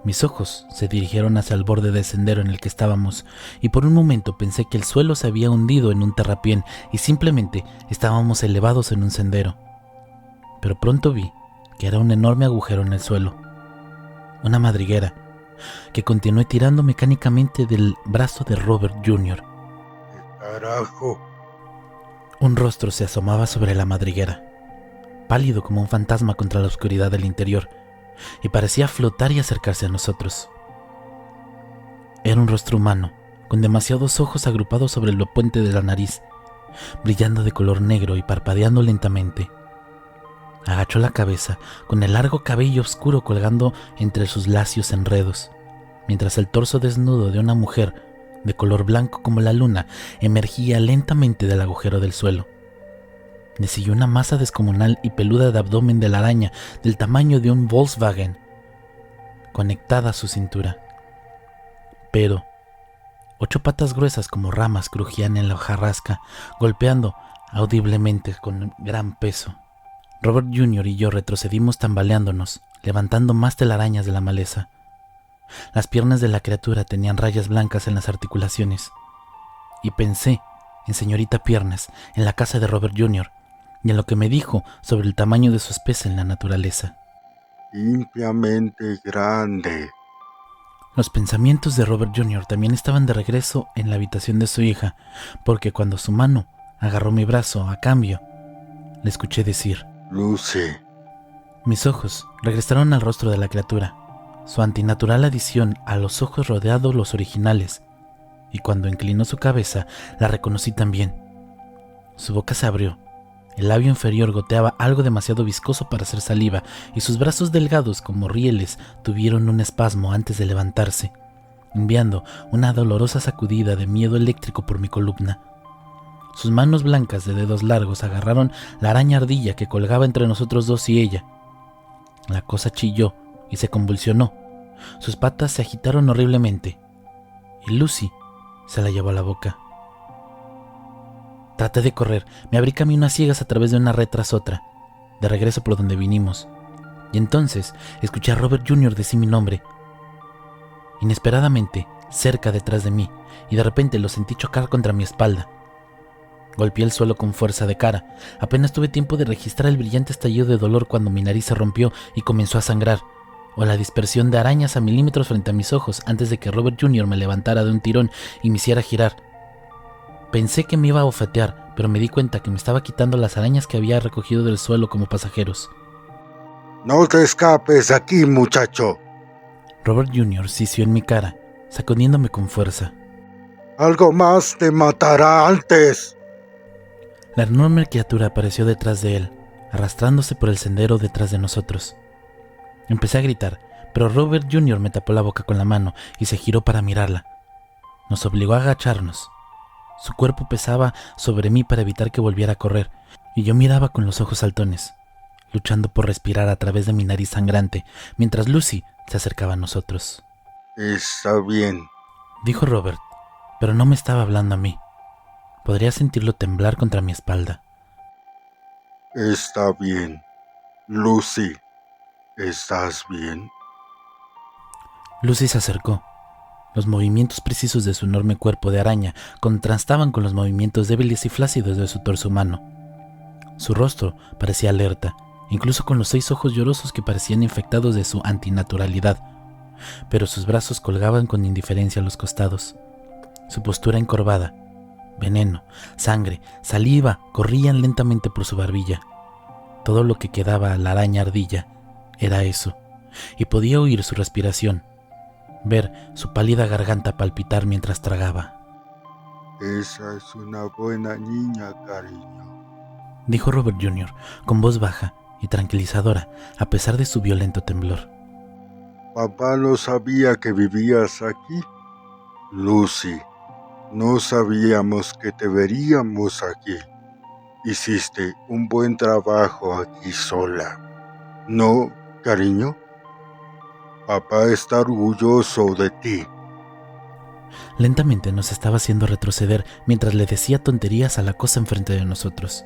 Mis ojos se dirigieron hacia el borde del sendero en el que estábamos, y por un momento pensé que el suelo se había hundido en un terraplén y simplemente estábamos elevados en un sendero. Pero pronto vi que era un enorme agujero en el suelo, una madriguera, que continué tirando mecánicamente del brazo de Robert Jr. ¿Qué carajo? Un rostro se asomaba sobre la madriguera, pálido como un fantasma contra la oscuridad del interior, y parecía flotar y acercarse a nosotros. Era un rostro humano, con demasiados ojos agrupados sobre el puente de la nariz, brillando de color negro y parpadeando lentamente. Agachó la cabeza, con el largo cabello oscuro colgando entre sus lacios enredos, mientras el torso desnudo de una mujer, de color blanco como la luna, emergía lentamente del agujero del suelo. Le siguió una masa descomunal y peluda de abdomen de la araña del tamaño de un Volkswagen, conectada a su cintura. Pero 8 patas gruesas como ramas crujían en la hojarasca, golpeando audiblemente con gran peso. Robert Jr. y yo retrocedimos tambaleándonos, levantando más telarañas de la maleza. Las piernas de la criatura tenían rayas blancas en las articulaciones, y pensé en señorita Piernas, en la casa de Robert Jr., y en lo que me dijo sobre el tamaño de su especie en la naturaleza. Limpiamente grande. Los pensamientos de Robert Jr. también estaban de regreso en la habitación de su hija, porque cuando su mano agarró mi brazo a cambio, le escuché decir: Lucy. Mis ojos regresaron al rostro de la criatura, su antinatural adición a los ojos rodeados los originales, y cuando inclinó su cabeza, la reconocí también. Su boca se abrió, el labio inferior goteaba algo demasiado viscoso para hacer saliva, y sus brazos delgados como rieles tuvieron un espasmo antes de levantarse, enviando una dolorosa sacudida de miedo eléctrico por mi columna. Sus manos blancas de dedos largos agarraron la araña ardilla que colgaba entre nosotros dos y ella. La cosa chilló y se convulsionó. Sus patas se agitaron horriblemente, y Lucy se la llevó a la boca. Traté de correr, me abrí camino a ciegas a través de una red tras otra, de regreso por donde vinimos, y entonces escuché a Robert Jr. decir mi nombre. Inesperadamente, cerca detrás de mí, y de repente lo sentí chocar contra mi espalda. Golpeé el suelo con fuerza de cara. Apenas tuve tiempo de registrar el brillante estallido de dolor cuando mi nariz se rompió y comenzó a sangrar, o la dispersión de arañas a milímetros frente a mis ojos antes de que Robert Jr. me levantara de un tirón y me hiciera girar. Pensé que me iba a bofetear, pero me di cuenta que me estaba quitando las arañas que había recogido del suelo como pasajeros. No te escapes aquí, muchacho. Robert Jr. sisió en mi cara, sacudiéndome con fuerza. Algo más te matará antes. La enorme criatura apareció detrás de él, arrastrándose por el sendero detrás de nosotros. Empecé a gritar, pero Robert Jr. me tapó la boca con la mano y se giró para mirarla. Nos obligó a agacharnos. Su cuerpo pesaba sobre mí para evitar que volviera a correr, y yo miraba con los ojos saltones, luchando por respirar a través de mi nariz sangrante, mientras Lucy se acercaba a nosotros. Está bien, Dijo Robert, pero no me estaba hablando a mí. Podría sentirlo temblar contra mi espalda. Está bien. Lucy, ¿estás bien? Lucy se acercó. Los movimientos precisos de su enorme cuerpo de araña contrastaban con los movimientos débiles y flácidos de su torso humano. Su rostro parecía alerta, incluso con los 6 ojos llorosos que parecían infectados de su antinaturalidad, pero sus brazos colgaban con indiferencia a los costados. Su postura encorvada, veneno, sangre, saliva corrían lentamente por su barbilla. Todo lo que quedaba a la araña ardilla era eso, y podía oír su respiración, ver su pálida garganta palpitar mientras tragaba. Esa es una buena niña, cariño. Dijo Robert Jr. con voz baja y tranquilizadora a pesar de su violento temblor. Papá no sabía que vivías aquí. Lucy, no sabíamos que te veríamos aquí. Hiciste un buen trabajo aquí sola. ¿No, cariño? Papá está orgulloso de ti. Lentamente nos estaba haciendo retroceder mientras le decía tonterías a la cosa enfrente de nosotros.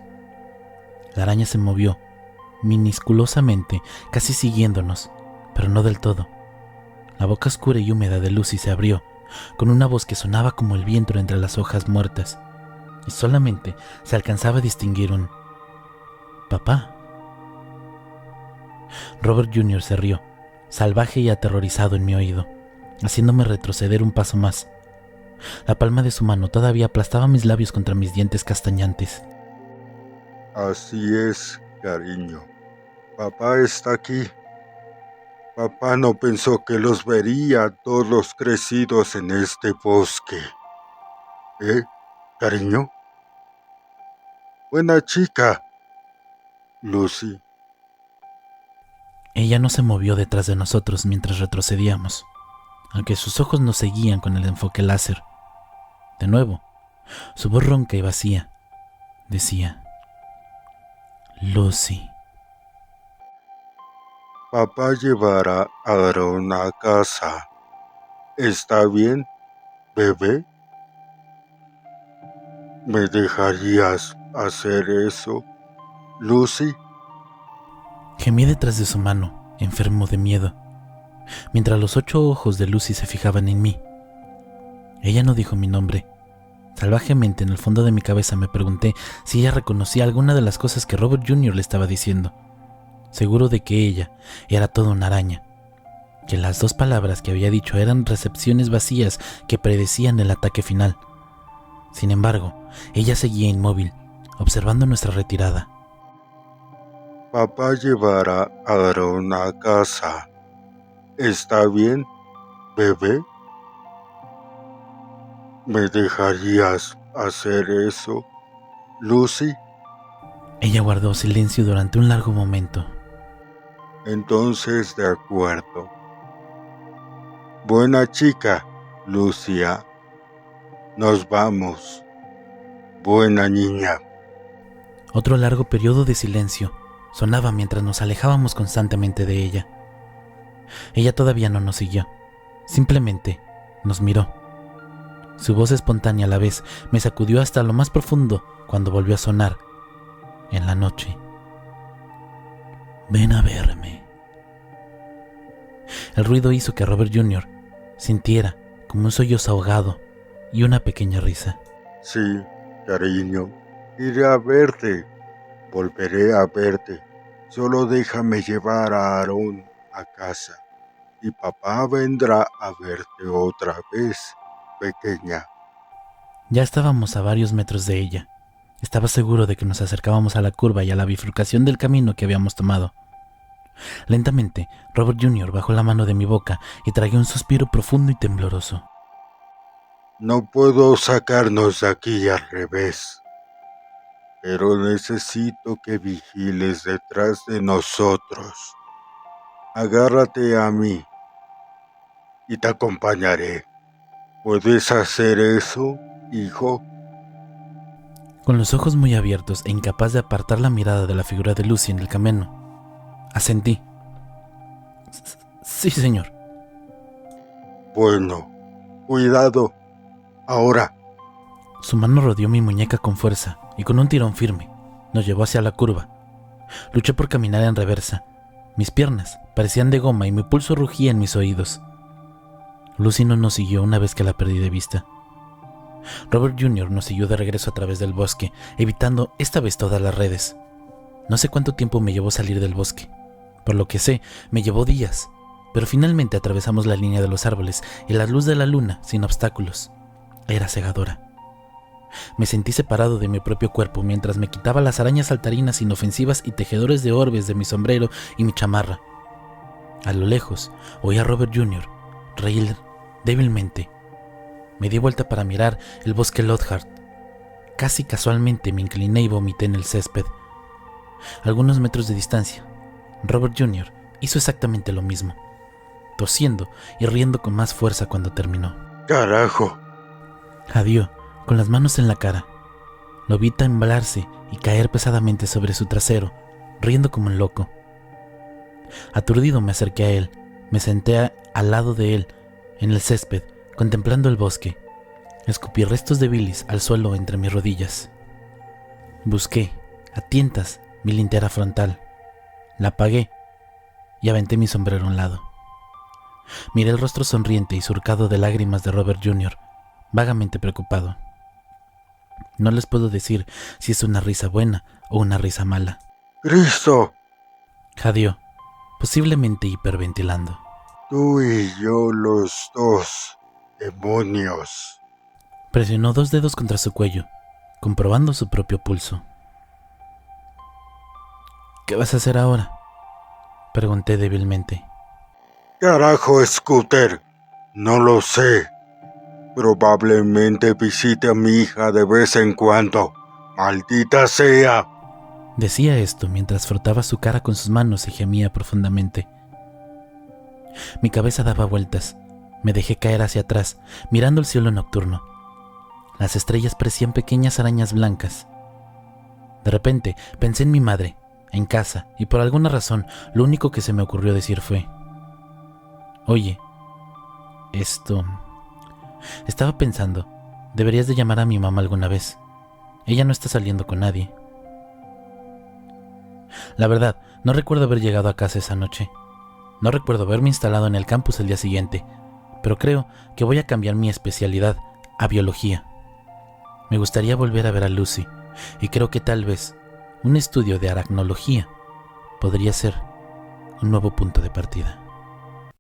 La araña se movió, minusculosamente, casi siguiéndonos, pero no del todo. La boca oscura y húmeda de Lucy se abrió, con una voz que sonaba como el viento entre las hojas muertas, y solamente se alcanzaba a distinguir un «papá». Robert Jr. se rió, salvaje y aterrorizado en mi oído, haciéndome retroceder un paso más. La palma de su mano todavía aplastaba mis labios contra mis dientes castañantes. Así es, cariño. Papá está aquí. Papá no pensó que los vería todos crecidos en este bosque. ¿Cariño? Buena chica, Lucy. Ella no se movió detrás de nosotros mientras retrocedíamos, aunque sus ojos nos seguían con el enfoque láser. De nuevo, su voz ronca y vacía decía: Lucy. Papá llevará a Aaron a casa. ¿Está bien, bebé? ¿Me dejarías hacer eso, Lucy? Gemí detrás de su mano, enfermo de miedo, mientras los 8 ojos de Lucy se fijaban en mí. Ella no dijo mi nombre. Salvajemente, en el fondo de mi cabeza me pregunté si ella reconocía alguna de las cosas que Robert Jr. le estaba diciendo, seguro de que ella era toda una araña, que las 2 palabras que había dicho eran recepciones vacías que predecían el ataque final. Sin embargo, ella seguía inmóvil, observando nuestra retirada. Papá llevará a Aaron a casa. ¿Está bien, bebé? ¿Me dejarías hacer eso, Lucy? Ella guardó silencio durante un largo momento. Entonces, de acuerdo. Buena chica, Lucia. Nos vamos. Buena niña. Otro largo periodo de silencio sonaba mientras nos alejábamos constantemente de ella. Ella todavía no nos siguió, simplemente nos miró. Su voz espontánea a la vez me sacudió hasta lo más profundo cuando volvió a sonar en la noche. Ven a verme. El ruido hizo que Robert Jr. sintiera como un sollozo ahogado y una pequeña risa. Sí, cariño, iré a verte. Volveré a verte. Solo déjame llevar a Aaron a casa y papá vendrá a verte otra vez, pequeña. Ya estábamos a varios metros de ella. Estaba seguro de que nos acercábamos a la curva y a la bifurcación del camino que habíamos tomado. Lentamente, Robert Jr. bajó la mano de mi boca y tragué un suspiro profundo y tembloroso. No puedo sacarnos de aquí al revés, pero necesito que vigiles detrás de nosotros. Agárrate a mí y te acompañaré. ¿Puedes hacer eso, hijo? Con los ojos muy abiertos e incapaz de apartar la mirada de la figura de Lucy en el camino, asentí. Sí, señor. Bueno, cuidado. Ahora. Su mano rodeó mi muñeca con fuerza y con un tirón firme nos llevó hacia la curva. Luché por caminar en reversa. Mis piernas parecían de goma y mi pulso rugía en mis oídos. Lucy no nos siguió una vez que la perdí de vista. Robert Jr. nos siguió de regreso a través del bosque, evitando esta vez todas las redes. No sé cuánto tiempo me llevó salir del bosque. Por lo que sé, me llevó días, pero finalmente atravesamos la línea de los árboles y la luz de la luna sin obstáculos. Era cegadora. Me sentí separado de mi propio cuerpo mientras me quitaba las arañas saltarinas inofensivas y tejedores de orbes de mi sombrero y mi chamarra. A lo lejos, oí a Robert Jr. reír débilmente. Me di vuelta para mirar el bosque Lockhart. Casi casualmente me incliné y vomité en el césped. A algunos metros de distancia, Robert Jr. hizo exactamente lo mismo, tosiendo y riendo con más fuerza cuando terminó. ¡Carajo! Jadeó, con las manos en la cara. Lo vi temblarse y caer pesadamente sobre su trasero, riendo como un loco. Aturdido me acerqué a él, me senté al lado de él, en el césped, contemplando el bosque. Escupí restos de bilis al suelo entre mis rodillas. Busqué, a tientas, mi linterna frontal. La apagué y aventé mi sombrero a un lado. Miré el rostro sonriente y surcado de lágrimas de Robert Jr., vagamente preocupado. No les puedo decir si es una risa buena o una risa mala. ¡Cristo! Jadeó, posiblemente hiperventilando. Tú y yo los dos, demonios. Presionó 2 dedos contra su cuello, comprobando su propio pulso. ¿Qué vas a hacer ahora?, pregunté débilmente. ¡Carajo, Scooter! No lo sé. Probablemente visite a mi hija de vez en cuando. ¡Maldita sea! Decía esto mientras frotaba su cara con sus manos y gemía profundamente. Mi cabeza daba vueltas. Me dejé caer hacia atrás, mirando el cielo nocturno. Las estrellas parecían pequeñas arañas blancas. De repente pensé en mi madre, en casa, y por alguna razón lo único que se me ocurrió decir fue: oye, estaba pensando, deberías de llamar a mi mamá alguna vez. Ella no está saliendo con nadie. La verdad, no recuerdo haber llegado a casa esa noche. No recuerdo haberme instalado en el campus el día siguiente, pero creo que voy a cambiar mi especialidad a biología. Me gustaría volver a ver a Lucy, y creo que tal vez un estudio de aracnología podría ser un nuevo punto de partida.